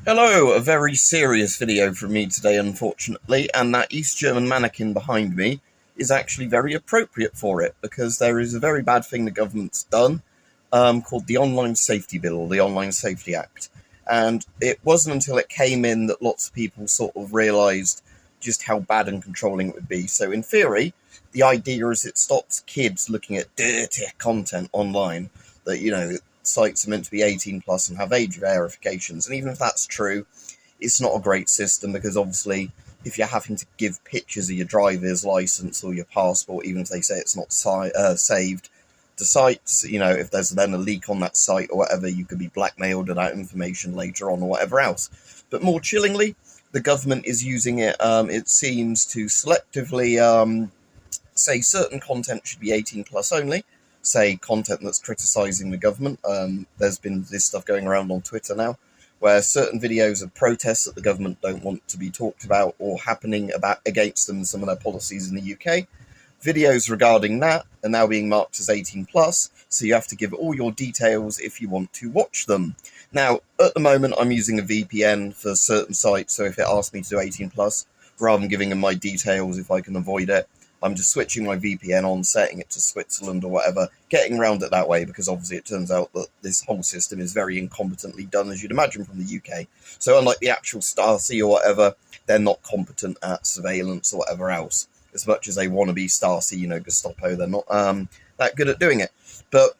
Hello, a very serious video from me today, unfortunately, and that East German mannequin behind me is actually very appropriate for it, because there is a very bad thing the government's done, called the Online Safety Bill, or the Online Safety Act. And it wasn't until it came in that lots of people sort of realised just how bad and controlling it would be. So in theory, the idea is it stops kids looking at dirty content online that, sites are meant to be 18 plus and have age verifications. And even if that's true, it's not a great system, because obviously if you're having to give pictures of your driver's license or your passport, even if they say it's not saved to sites, if there's then a leak on that site or whatever, you could be blackmailed with that information later on or whatever else. But more chillingly, the government is using it, it seems, to selectively say certain content should be 18 plus only, say content that's criticising the government. There's been this stuff going around on Twitter now, where certain videos of protests that the government don't want to be talked about or happening about against them and some of their policies in the UK, videos regarding that are now being marked as 18 plus, so you have to give all your details if you want to watch them. Now, at the moment, I'm using a VPN for certain sites, so if it asks me to do 18 plus, rather than giving them my details if I can avoid it, I'm just switching my VPN on, setting it to Switzerland or whatever, getting around it that way, because obviously it turns out that this whole system is very incompetently done, as you'd imagine from the UK. So unlike the actual Stasi or whatever, they're not competent at surveillance or whatever else. As much as they want to be Stasi, Gestapo, they're not that good at doing it. But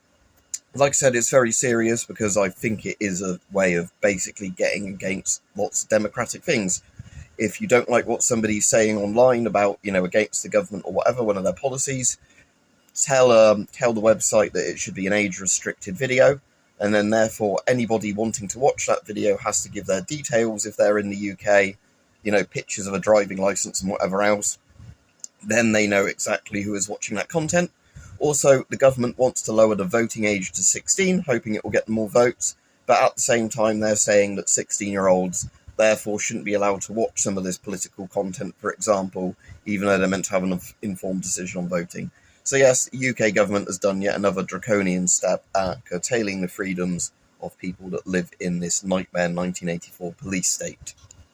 like I said, it's very serious, because I think it is a way of basically getting against lots of democratic things. If you don't like what somebody's saying online about, against the government or whatever, one of their policies, tell the website that it should be an age-restricted video, and then therefore anybody wanting to watch that video has to give their details if they're in the UK, pictures of a driving licence and whatever else. Then they know exactly who is watching that content. Also, the government wants to lower the voting age to 16, hoping it will get more votes, but at the same time they're saying that 16-year-olds therefore shouldn't be allowed to watch some of this political content, for example, even though they're meant to have an informed decision on voting. So yes, the UK government has done yet another draconian step at curtailing the freedoms of people that live in this nightmare 1984 police state.